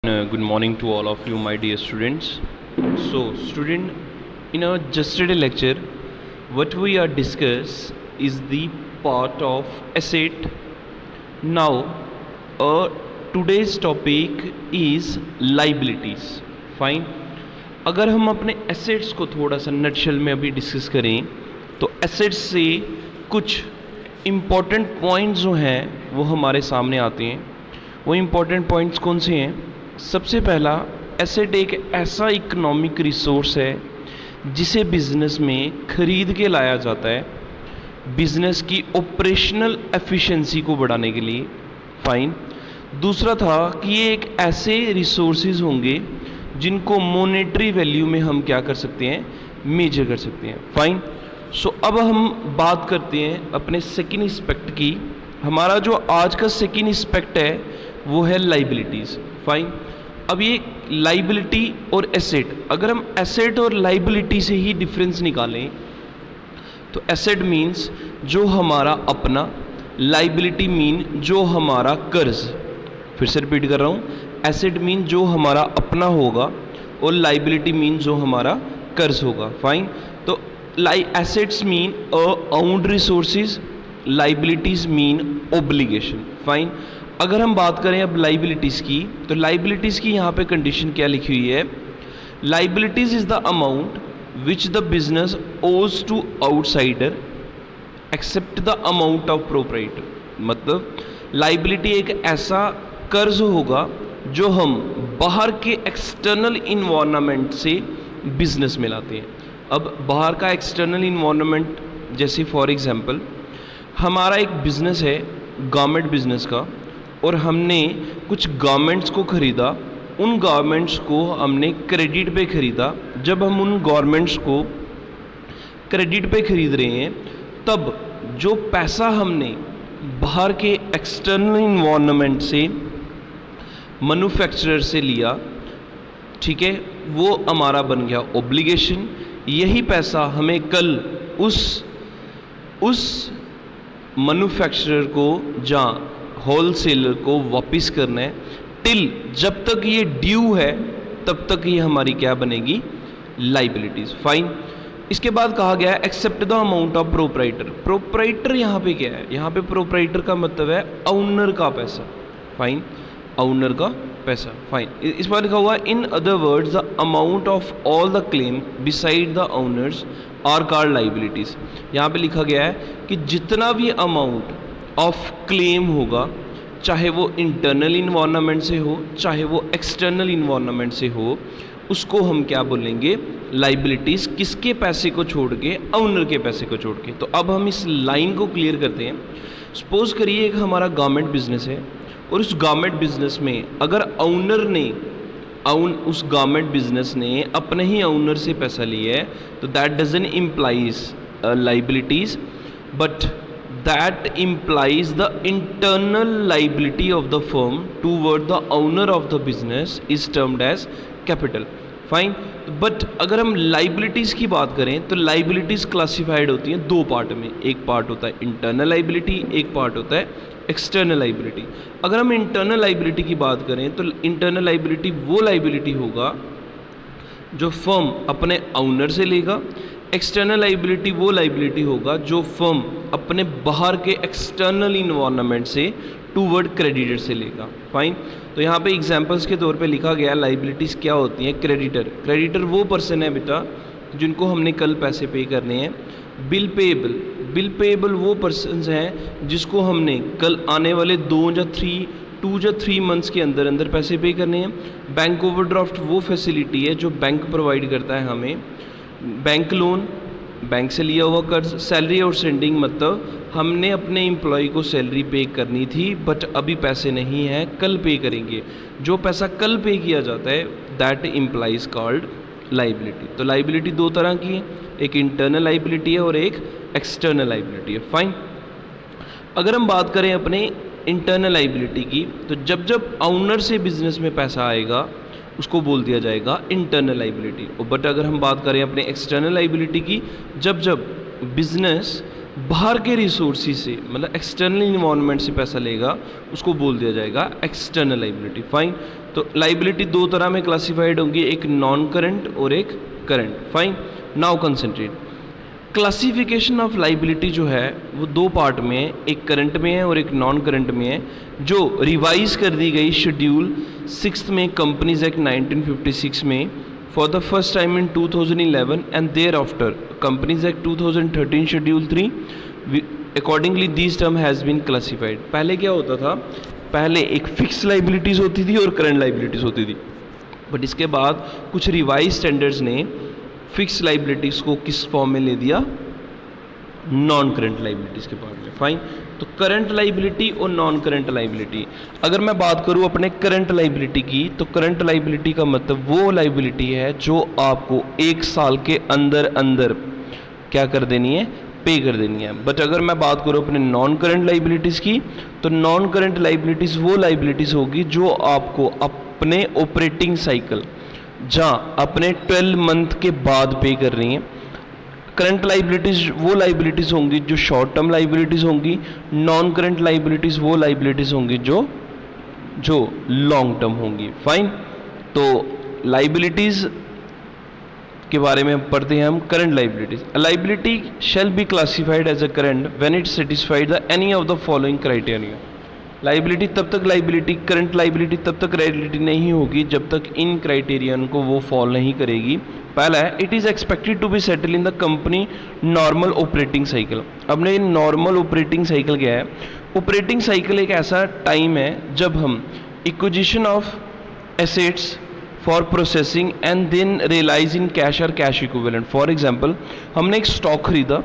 Good morning to all of you, my dear students. So, student, in our yesterday lecture, what we are discuss is the part of asset. Now, today's topic is liabilities. Fine. अगर हम अपने assets को थोड़ा सा nutshell में अभी discuss करें तो assets से कुछ important points जो हैं वो हमारे सामने आते हैं. वो important points कौन से हैं? सबसे पहला, एसेट एक ऐसा इकोनॉमिक रिसोर्स है जिसे बिज़नेस में ख़रीद के लाया जाता है बिज़नेस की ऑपरेशनल एफिशिएंसी को बढ़ाने के लिए. फाइन. दूसरा था कि ये एक ऐसे रिसोर्सेज होंगे जिनको मॉनेटरी वैल्यू में हम क्या कर सकते हैं, मेजर कर सकते हैं. फाइन. सो अब हम बात करते हैं अपने सेकेंड एस्पेक्ट की. हमारा जो आज का सेकेंड एस्पेक्ट है वो है लाइबिलिटीज़. फाइन. अब ये लाइबिलिटी और एसेट, अगर हम एसेट और लाइबिलिटी से ही डिफरेंस निकालें तो एसेट मीन्स जो हमारा अपना, लाइबिलिटी मीन जो हमारा कर्ज. फिर से रिपीट कर रहा हूँ, एसेट मीन जो हमारा अपना होगा और लाइबिलिटी मीन जो हमारा कर्ज होगा. फाइन. तो assets mean owned resources, liabilities mean obligation. Fine. अगर हम बात करें अब लाइबिलिटीज़ की, तो लाइबिलिटीज़ की यहाँ पे कंडीशन क्या लिखी हुई है? Liabilities is the amount which the business owes to outsider except the amount of proprietor. मतलब लाइबिलिटी एक ऐसा कर्ज होगा जो हम बाहर के एक्सटर्नल इन्वायरमेंट से बिजनेस में लाते हैं. अब बाहर का एक्सटर्नल इन्वायरमेंट, जैसे फॉर एग्जांपल हमारा एक बिज़नेस है गवर्नमेंट बिज़नेस का, और हमने कुछ गारमेंट्स को ख़रीदा. उन गारमेंट्स को हमने क्रेडिट पे ख़रीदा. जब हम उन गारमेंट्स को क्रेडिट पे ख़रीद रहे हैं तब जो पैसा हमने बाहर के एक्सटर्नल इन्वायरमेंट से, मैन्युफैक्चरर से लिया, ठीक है, वो हमारा बन गया ओब्लिगेशन. यही पैसा हमें कल उस मैन्युफैक्चरर को जहाँ होलसेलर को वापस करना है. टिल जब तक ये ड्यू है तब तक ये हमारी क्या बनेगी, लाइबिलिटीज़. फाइन. इसके बाद कहा गया है except the amount of proprietor. Proprietor यहाँ पे क्या है? यहाँ पे प्रोप्राइटर का मतलब है ओनर का पैसा. फाइन. ओनर का पैसा. फाइन. इस बार लिखा हुआ है in other words the amount of all the claim beside the owners are called liabilities. यहाँ पे लिखा गया है कि जितना भी अमाउंट ऑफ क्लेम होगा, चाहे वो इंटरनल इन्वायरमेंट से हो चाहे वो एक्सटर्नल इन्वायरमेंट से हो, उसको हम क्या बोलेंगे, लाइबिलिटीज़. किसके पैसे को छोड़ के? ओनर के पैसे को छोड़ के. तो अब हम इस लाइन को क्लियर करते हैं. सपोज करिए एक हमारा गवर्नमेंट बिजनेस है और उस गवर्नमेंट बिजनेस में अगर ओनर ने उस गवर्नमेंट बिजनेस ने अपने ही ओनर से पैसा लिया है तो that doesn't implies liabilities, but that implies the internal liability of the firm toward the owner of the business is termed as capital. Fine. But अगर हम लाइबिलिटीज़ की बात करें तो लाइबिलिटीज़ क्लासिफाइड होती हैं दो पार्ट में. एक पार्ट होता है इंटरनल लाइबिलिटी, एक पार्ट होता है एक्सटर्नल लाइबिलिटी. अगर हम इंटरनल लाइबिलिटी की बात करें तो इंटरनल लाइबिलिटी वो लाइबिलिटी होगा जो फर्म अपने ओनर से लेगा. एक्सटर्नल लाइबिलिटी वो लाइबिलिटी होगा जो फर्म अपने बाहर के एक्सटर्नल इन्वायरमेंट से टूवर्ड क्रेडिटर से लेगा. फाइन. तो यहाँ पे एग्जांपल्स के तौर पे लिखा गया लाइबिलिटीज़ क्या होती हैं. क्रेडिटर वो पर्सन है बेटा जिनको हमने कल पैसे पे करने हैं. बिल पेएबल वो पर्सन हैं जिसको हमने कल आने वाले 2 या 3 मंथ्स के अंदर पैसे पे करने हैं. बैंक ओवरड्राफ्ट वो फैसिलिटी है जो बैंक प्रोवाइड करता है हमें. बैंक लोन, बैंक से लिया हुआ कर्ज. सैलरी और सेंडिंग, मतलब हमने अपने एम्प्लॉय को सैलरी पे करनी थी बट अभी पैसे नहीं हैं, कल पे करेंगे. जो पैसा कल पे किया जाता है दैट इम्प्लाइज कॉल्ड लाइबिलिटी. तो लाइबिलिटी दो तरह की है, एक इंटरनल लाइबिलिटी है और एक एक्सटर्नल लाइबिलिटी है. फाइन. अगर हम बात करें अपने इंटरनल लाइबिलिटी की तो जब ओनर से बिजनेस में पैसा आएगा उसको बोल दिया जाएगा इंटरनल लाइबिलिटी. बट अगर हम बात करें अपने एक्सटर्नल लाइबिलिटी की, जब बिजनेस बाहर के रिसोर्सेज से, मतलब एक्सटर्नल इन्वायरमेंट से पैसा लेगा, उसको बोल दिया जाएगा एक्सटर्नल लाइबिलिटी. फाइन. तो लाइबिलिटी दो तरह में क्लासिफाइड होंगी, एक नॉन करंट और एक current. Fine, now concentrate. Classification of liability जो है वो दो पार्ट में है, एक करंट में है और एक नॉन करंट में है, जो रिवाइज कर दी गई शेड्यूल 6 में कंपनीज एक्ट 1956 में for the first time in 2011 and thereafter companies act 2013 schedule 3 accordingly this term has been classified. पहले क्या होता था, पहले एक फिक्स लाइबिलिटीज़ होती थी और करंट लाइबिलिटीज़ होती थी, बट इसके बाद कुछ रिवाइज स्टैंडर्ड्स ने फिक्स लाइबिलिटीज़ को किस फॉर्म में ले दिया, नॉन करंट लाइबिलिटीज़ के पार्ट में। फाइन, तो करंट लाइबिलिटी और नॉन करंट लाइबिलिटी। अगर मैं बात करूं अपने करंट लाइबिलिटी की, तो करंट लाइबिलिटी का मतलब वो लाइबिलिटी है जो आपको 1 साल के अंदर अंदर क्या कर देनी है, पे कर देनी है। बट अगर मैं बात करूं अपने नॉन करंट लाइबिलिटीज़ की, तो नॉन करंट लाइबिलिटीज़ वो लाइबिलिटीज़ होगी जो आपको अपने ऑपरेटिंग साइकिल जहाँ अपने 12 मंथ के बाद पे कर रही हैं। करंट लाइबिलिटीज़ वो लाइबिलिटीज़ होंगी जो शॉर्ट टर्म लाइबिलिटीज़ होंगी, नॉन करंट लाइबिलिटीज़ वो लाइबिलिटीज़ होंगी जो लॉन्ग टर्म होंगी। फाइन, तो लाइबिलिटीज़ के बारे में पढ़ते हैं हम। Current liabilities, liability shall be classified as a current when it satisfied the any of the following criteria. Liability तब तक लाइबिलिटी, करंट लाइबिलिटी तब तक लाइबिलिटी नहीं होगी जब तक इन क्राइटेरियन को वो फॉलो नहीं करेगी। पहला है, it is expected to be settle in the company normal operating cycle. अब नहीं, नॉर्मल ऑपरेटिंग साइकिल क्या है? ऑपरेटिंग साइकिल एक ऐसा टाइम है जब हम acquisition of assets for processing and then realise in cash और कैश इक्विवेलेंट। फॉर एग्जांपल, हमने एक स्टॉक खरीदा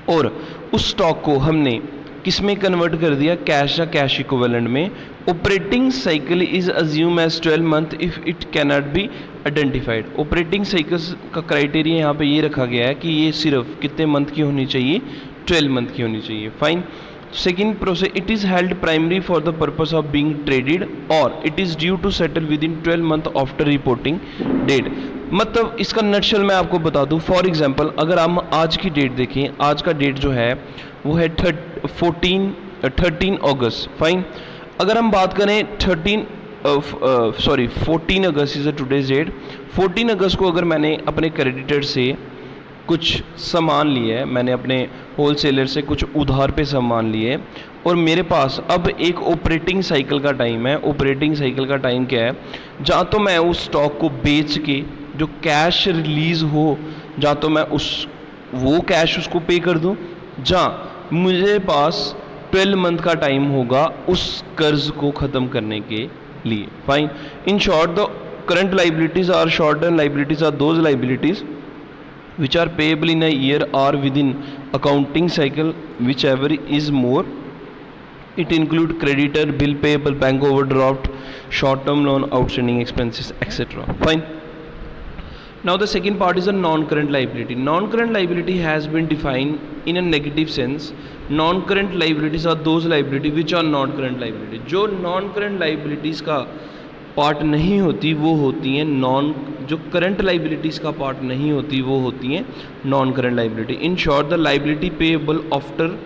और उस स्टॉक को हमने किस में कन्वर्ट कर दिया, कैश या कैश इक्विवेलेंट में। Operating cycle is assume as 12 month if it cannot be identified. Operating cycle का क्राइटेरिया यहाँ पे ये रखा गया है कि ये सिर्फ कितने मंथ की होनी चाहिए, 12 मंथ की होनी चाहिए। Fine, second process, it is held primary for the purpose of being traded और it is due to settle within 12 month after reporting date. मतलब इसका नटशल मैं आपको बता दूं। फॉर एग्जांपल, अगर हम आज की डेट देखें, आज का डेट जो है वो है 13 अगस्त। फाइन, अगर हम बात करें 14 अगस्त इज़ अ टुडेज डेट। 14 अगस्त को अगर मैंने अपने क्रेडिटर से कुछ सामान लिए है, मैंने अपने होलसेलर से कुछ उधार पे सामान लिए और मेरे पास अब एक ऑपरेटिंग साइकिल का टाइम है। ऑपरेटिंग साइकिल का टाइम क्या है? जहाँ तो मैं उस स्टॉक को बेच के जो कैश रिलीज़ हो, जहाँ तो मैं वो कैश उसको पे कर दूँ, जहाँ मुझे पास 12 मंथ का टाइम होगा उस कर्ज को ख़त्म करने के लिए। Fine, in short the current liabilities are short term liabilities are those liabilities which are payable in a year or within accounting cycle, whichever is more. It include creditor, bill payable, bank overdraft, short term loan, outstanding expenses, etc. Fine. Now the second part is a non-current liability. Non-current liability has been defined in a negative sense. Non-current liabilities are those liabilities which are not current liability. जो non-current liabilities का part नहीं होती वो होती हैं जो current liabilities का part नहीं होती वो होती हैं non current liability. In short, the liability payable after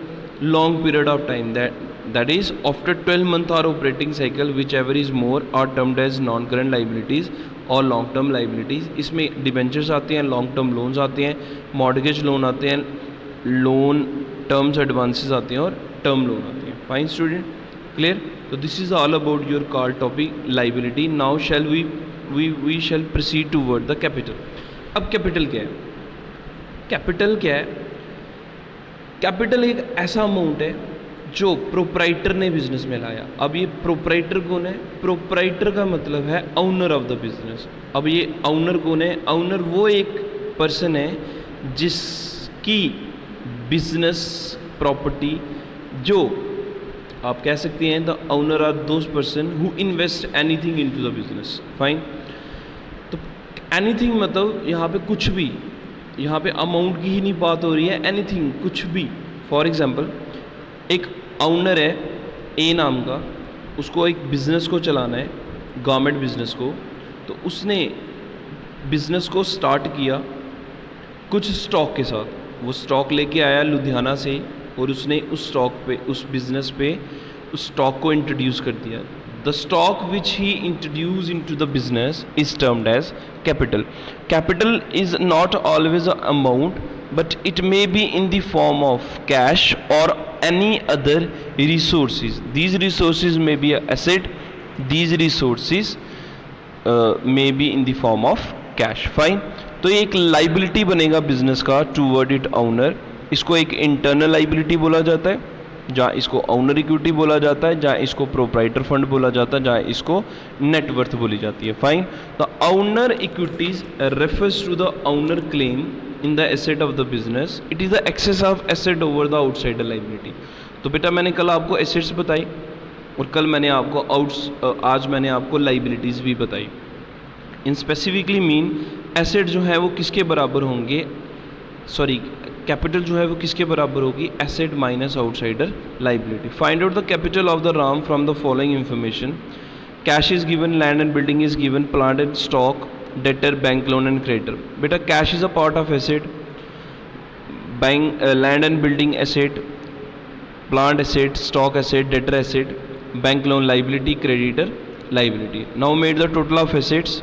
long period of time, that is after 12 month और operating cycle, whichever is more are termed as non current liabilities और long term liabilities. इसमें debentures आते हैं, long term loans आते हैं, mortgage loan आते हैं, loan terms advances आते हैं और टर्म लोन आते हैं। Fine student, clear? तो this is all about your car topic liability. Now shall we shall proceed toward the capital. अब कैपिटल क्या है? कैपिटल क्या है? कैपिटल एक ऐसा अमाउंट है जो प्रोप्राइटर ने बिजनेस में लाया। अब ये प्रोप्राइटर कौन है? प्रोप्राइटर का मतलब है ओनर ऑफ द बिजनेस। अब ये ओनर कौन है? ओनर वो एक पर्सन है जिसकी बिजनेस प्रॉपर्टी, जो आप कह सकते हैं the owner are those person who invest anything into the business. Fine, तो एनीथिंग मतलब यहाँ पे कुछ भी, यहाँ पे अमाउंट की ही नहीं बात हो रही है, एनीथिंग, कुछ भी। फॉर एग्जांपल, एक ओनर है ए नाम का, उसको एक बिज़नेस को चलाना है, गवर्नमेंट बिज़नेस को। तो उसने बिज़नेस को स्टार्ट किया कुछ स्टॉक के साथ। वो स्टॉक लेके आया लुधियाना से और उसने उस स्टॉक पे, उस बिज़नेस पे उस स्टॉक को इंट्रोड्यूस कर दिया। the stock which he introduced into the business is termed as capital. Capital is not always an amount, but it may be in the form of cash or any other resources. These resources may be an asset, these resources may be in the form of cash. Fine, तो ये एक liability बनेगा business का toward it owner. इसको एक internal liability बोला जाता है, जहाँ इसको ओनर इक्विटी बोला जाता है, जहाँ इसको प्रोप्राइटर फंड बोला जाता है, जहाँ इसको नेटवर्थ बोली जाती है. Fine, the owner equities refers to the owner claim in the asset of the business. It is the excess of asset over the outsider liability. तो बेटा मैंने कल आपको एसेट्स बताई और कल मैंने आपको आज मैंने आपको लाइबिलिटीज़ भी बताई. इन स्पेसिफिकली मीन एसेट जो है वो किसके बराबर होंगे, सॉरी कैपिटल जो है वो किसके बराबर होगी, asset minus outsider liability. Find out the capital of the Ram from the following information. Cash is given, land and building is given, plant and stock, debtor, bank loan and creditor. बेटा cash is a part of asset, bank land and building asset, plant asset, stock asset, debtor asset, bank loan liability, creditor liability. Now made the total of assets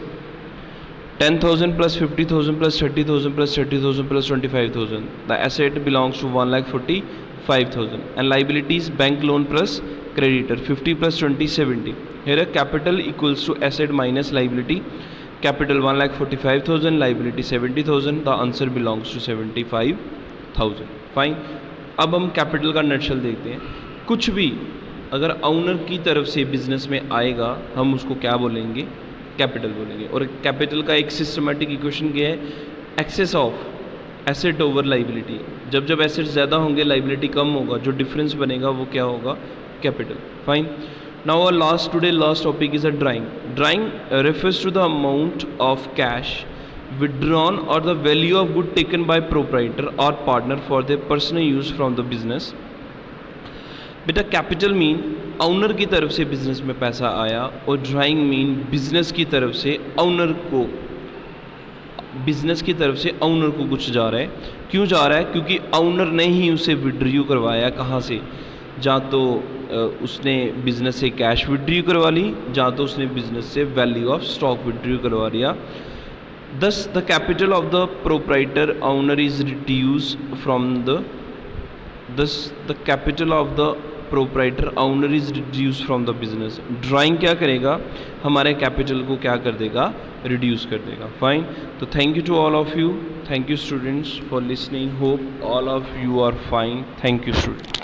10,000 plus 50,000 plus 30,000 plus 30,000 plus 25,000. The asset belongs to 1,45,000 and liabilities bank loan plus creditor 50 plus 20 70. Here capital equals to asset minus liability. Capital 1,45,000, liability 70,000. The answer belongs to 75,000. Fine. अब हम capital का nutshell देखते हैं. कुछ भी अगर owner की तरफ से बिजनेस में आएगा हम उसको क्या बोलेंगे, कैपिटल बोलेंगे. और कैपिटल का एक सिस्टमेटिक इक्वेशन क्या है, excess of asset over liability. जब जब एसेट ज़्यादा होंगे लाइबिलिटी कम होगा, जो डिफरेंस बनेगा वो क्या होगा, capital. Fine. Now our last topic is a drawing. Drawing refers to the amount of cash withdrawn or the value of good taken by proprietor or partner for their personal use from the business. बेटा capital mean owner की तरफ से business में पैसा आया और drawing mean business की तरफ से ओनर को, बिजनेस की तरफ से ओनर को कुछ जा रहा है. क्यों जा रहा है, क्योंकि ओनर ने ही उसे विड्रॉ करवाया. कहाँ से, जहाँ तो उसने बिजनेस से कैश विड्रॉ करवा ली, जहाँ तो उसने बिजनेस से वैल्यू ऑफ स्टॉक विड्रॉ करवा लिया. Thus the capital of the proprietor owner is reduced from the capital of the proprietor owner is reduced from the business. Drawing क्या करेगा, हमारे कैपिटल को क्या कर देगा, रिड्यूस कर देगा. फाइन. तो thank you to all of you. Thank you students for listening. Hope all of you are fine. Thank you student.